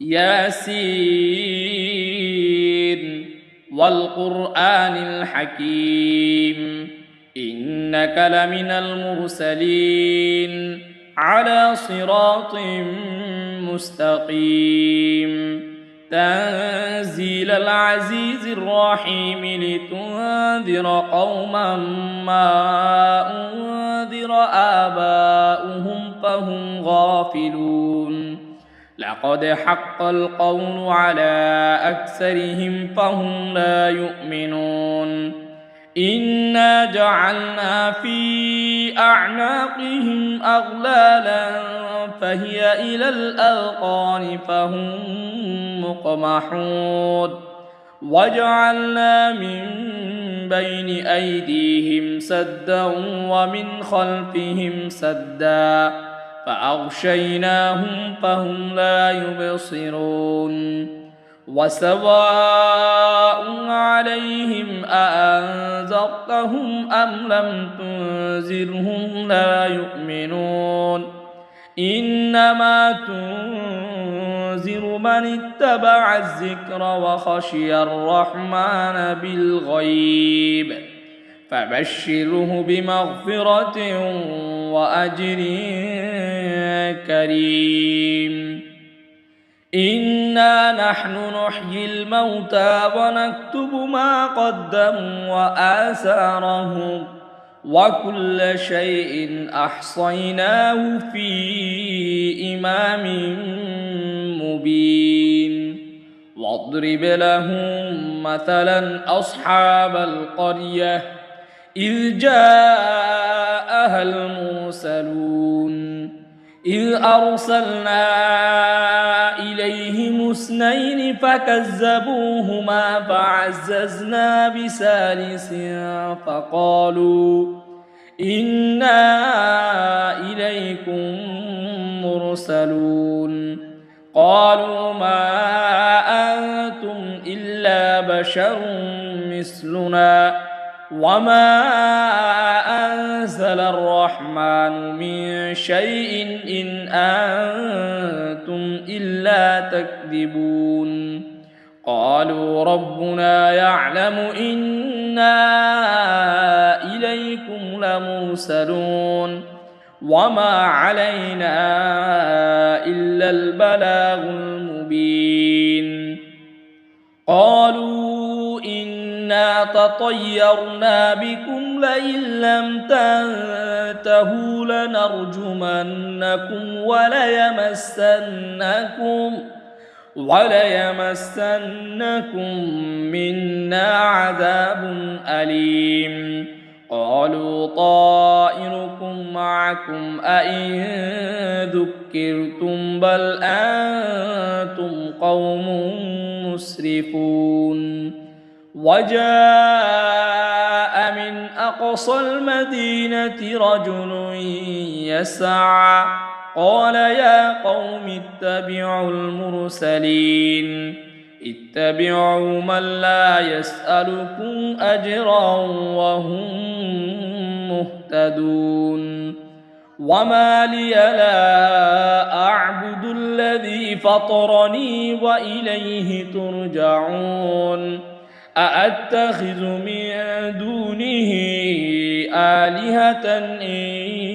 ياسين والقرآن الحكيم إنك لمن المرسلين على صراط مستقيم تنزيل العزيز الرحيم لتنذر قوما ما أنذر آباؤهم فهم غافلون لقد حق القول على أكثرهم فهم لا يؤمنون إنا جعلنا في أعناقهم أغلالا فهي إلى الأذقان فهم مقمحون وجعلنا من بين أيديهم سدا ومن خلفهم سدا فأغشيناهم فهم لا يبصرون وسواء عليهم أأنذرتهم أم لم تنذرهم لا يؤمنون إنما تنذر من اتبع الذكر وخشي الرحمن بالغيب فبشره بمغفرة وأجر كريم إنا نحن نحيي الموتى ونكتب ما قدموا وآثارهم وكل شيء أحصيناه في إمام مبين واضرب لهم مثلا أصحاب القرية إذ جاءها المرسلون إذ أرسلنا إليهم اثنين فكذبوهما فعززنا بثالث فقالوا إنا إليكم مرسلون قالوا ما أنتم إلا بشر مثلنا وما أنزل الرحمن من شيء إن أنتم إلا تكذبون قالوا ربنا يعلم إنا إليكم لمرسلون وما علينا إلا البلاغ المبين قالوا إنا تطيرنا بكم لئن لم تنتهوا لنرجمنكم وليمسنكم منا عذاب أليم قالوا طائركم معكم أئن ذكرتم بل أنتم قوم مسرفون وجاء من أقصى المدينة رجل يسعى قال يا قوم اتبعوا المرسلين اتبعوا من لا يسألكم أجرا وهم مهتدون وما لي لا أعبد الذي فطرني وإليه ترجعون أأتخذ من دونه آلهة إن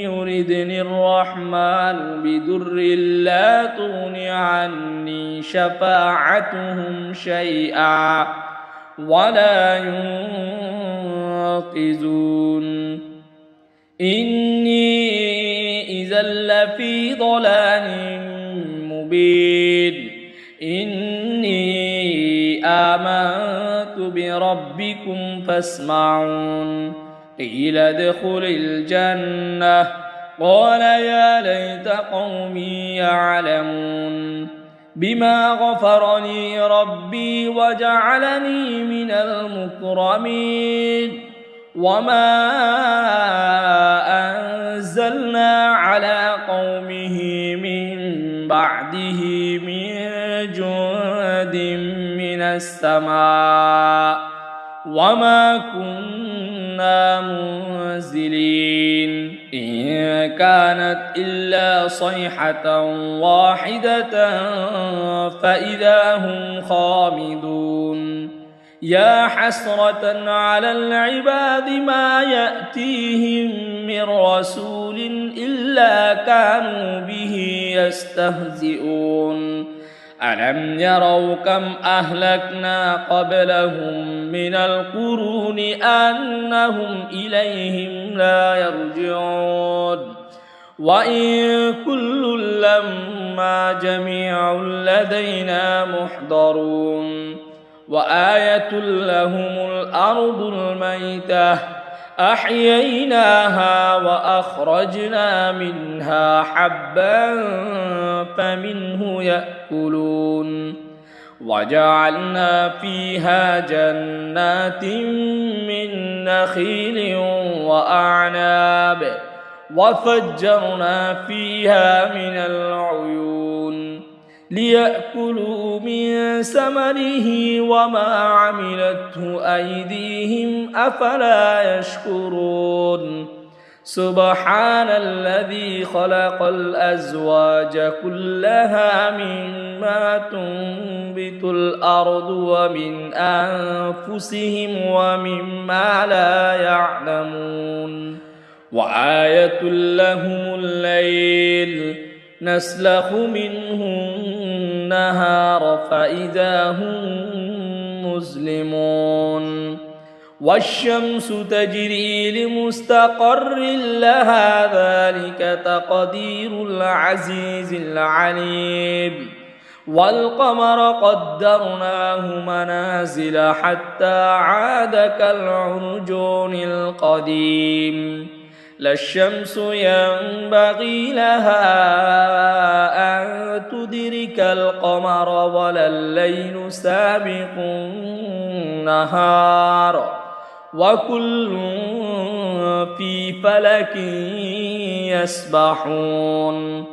يردني الرحمن بضر لا تغن عني شفاعتهم شيئا ولا ينقذون إني إذا لفي ضلال مبين إني آمنت بربكم فاسمعون قيل ادخل الجنة قال يا ليت قومي يعلمون بما غفر لي ربي وجعلني من المكرمين وما أنزلنا على قومه من بعده من جند من السماء وما كنا منزلين إن كانت إلا صيحة واحدة فإذا هم خامدون يا حسرة على العباد ما يأتيهم من رسول إلا كانوا به يستهزئون ألم يروا كم أهلكنا قبلهم من القرون أنهم إليهم لا يرجعون وإن كل لما جميع لدينا محضرون وآية لهم الأرض الميتة أحييناها وأخرجنا منها حبا فمنه يأكلون وجعلنا فيها جنات من نخيل وأعناب وفجرنا فيها من العيون ليأكلوا من ثمره وما عملته أيديهم أفلا يشكرون سبحان الذي خلق الأزواج كلها مما تنبت الأرض ومن أنفسهم ومما لا يعلمون وآية لهم الليل نسلخ منه النهار فإذا هم مظلمون والشمس تجري لمستقر لها ذلك تقدير العزيز العليم والقمر قدرناه منازل حتى عاد كالعرجون القديم لا الشمس ينبغي لها أن تدرك القمر ولا الليل سابق النهار وكل في فلك يسبحون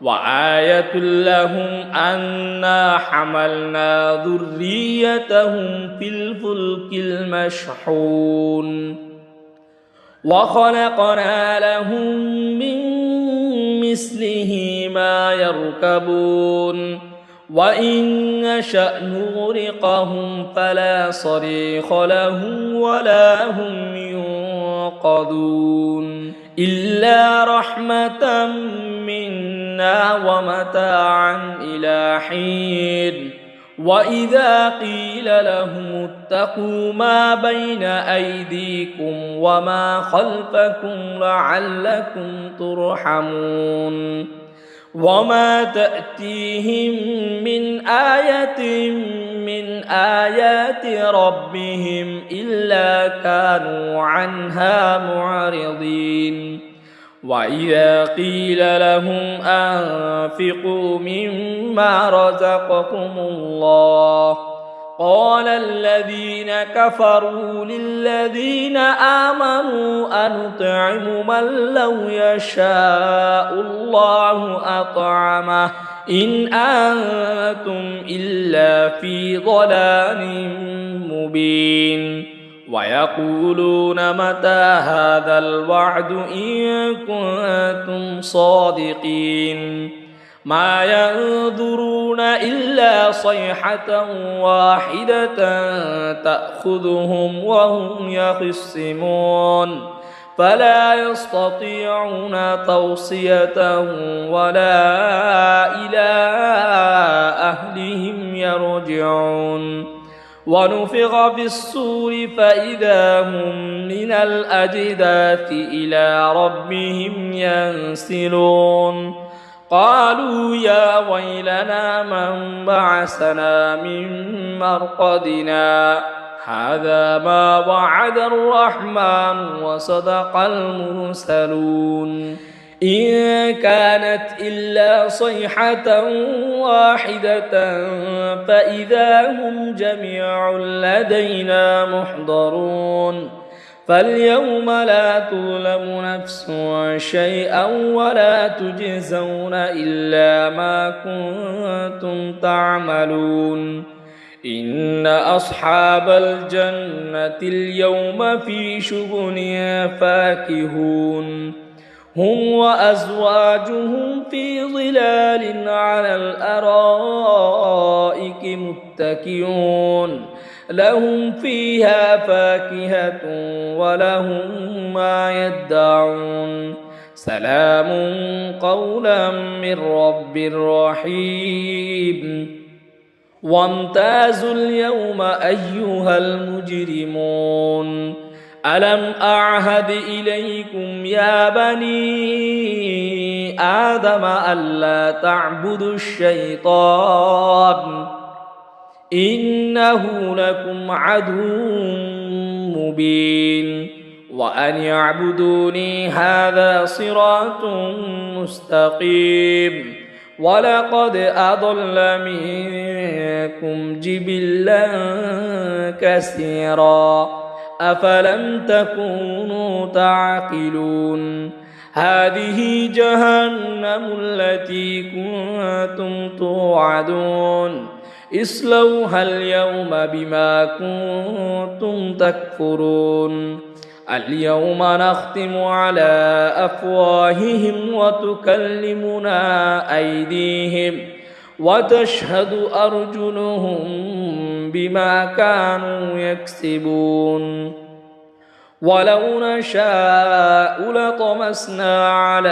وآية لهم أنا حملنا ذريتهم في الفلك المشحون وخلقنا لهم من مثله ما يركبون وإن نشأ نغرقهم فلا صريخ لهم ولا هم ينقذون إلا رحمة منا ومتاعا إلى حين وإذا قيل لهم اتقوا ما بين أيديكم وما خلفكم لعلكم ترحمون وما تأتيهم من آية من آيات ربهم إلا كانوا عنها معرضين وإذا قيل لهم أنفقوا مما رزقكم الله قال الذين كفروا للذين آمنوا أنطعم من لو يشاء الله أطعمه إن أنتم إلا في ضلال مبين ويقولون متى هذا الوعد إن كنتم صادقين ما ينظرون إلا صيحة واحدة تأخذهم وهم يخصمون فلا يستطيعون توصية ولا إلى أهلهم يرجعون ونفخ في الصور فإذا هم من الأجداث إلى ربهم ينسلون قالوا يا ويلنا من بعثنا من مرقدنا هذا ما وعد الرحمن وصدق المرسلون إن كانت إلا صيحة واحدة فإذا هم جميع لدينا محضرون فاليوم لا تظلم نفس شيئا ولا تجزون إلا ما كنتم تعملون إن أصحاب الجنة اليوم في شغل فاكهون هم وأزواجهم في ظلال على الأرائك متكئون لهم فيها فاكهة ولهم ما يدعون سلام قولا من رب رحيم وامتازوا اليوم أيها المجرمون ألم أعهد إليكم يا بني آدم ألا تعبدوا الشيطان إنه لكم عدو مبين وأن يعبدوني هذا صراط مستقيم ولقد أضل منكم جبلا كثيرا أفلم تكونوا تعقلون هذه جهنم التي كنتم توعدون اصلوها اليوم بما كنتم تكفرون اليوم نختم على أفواههم وتكلمنا أيديهم وتشهد أرجلهم بما كانوا يكسبون ولو نشاء لطمسنا على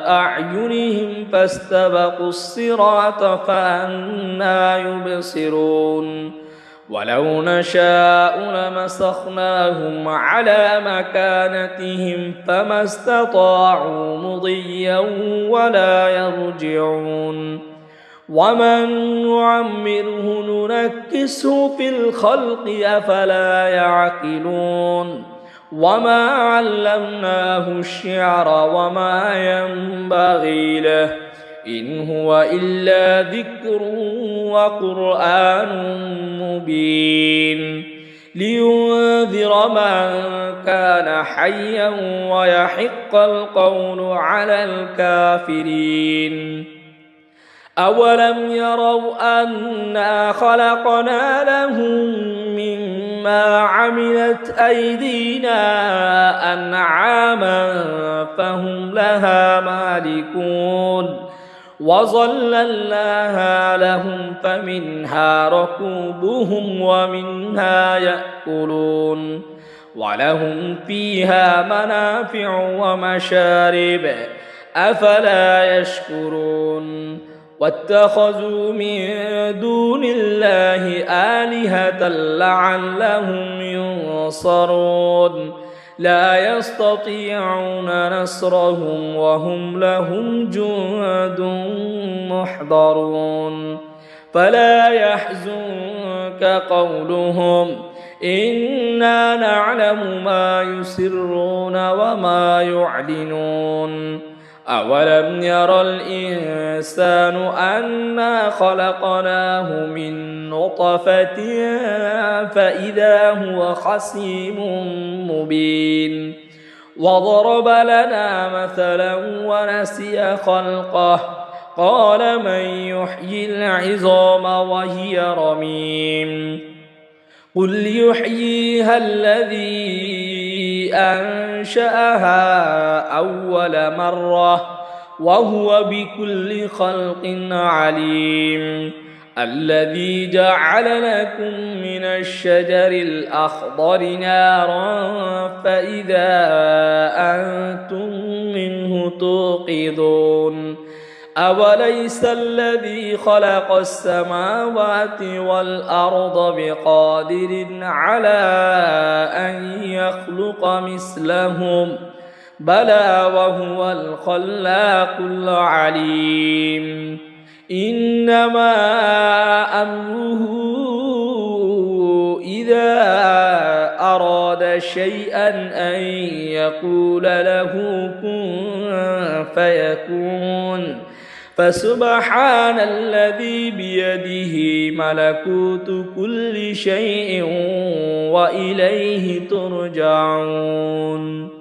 أعينهم فاستبقوا الصراط فأنى يبصرون ولو نشاء لمسخناهم على مكانتهم فما استطاعوا مضيا ولا يرجعون ومن نعمره ننكسه في الخلق أفلا يعقلون وما علمناه الشعر وما ينبغي له إن هو إلا ذكر وقرآن مبين لينذر من كان حيا ويحق القول على الكافرين أولم يروا أنا خلقنا لهم مما عملت أيدينا أنعاما فهم لها مالكون وظللناها لهم فمنها ركوبهم ومنها يأكلون ولهم فيها منافع ومشارب أفلا يشكرون واتخذوا من دون الله آلهة لعلهم ينصرون لا يستطيعون نصرهم وهم لهم جند محضرون فلا يحزنك قولهم إنا نعلم ما يسرون وما يعلنون أولم ير الإنسان أنا خلقناه من نطفة فإذا هو خصيم مبين وضرب لنا مثلا ونسي خلقه قال من يحيي العظام وهي رميم قل يحييها الذي أنشأها أول مرة وهو بكل خلق عليم الذي جعل لكم من الشجر الأخضر نارا فإذا أنتم منه توقدون أوليس الذي خلق السماوات والأرض بقادر على أن يخلق مثلهم بلى وهو الخلاق العليم إنما أمره إذا أراد شيئا أن يقول له كن فيكون فسبحان الذي بيده ملكوت كل شيء وإليه ترجعون.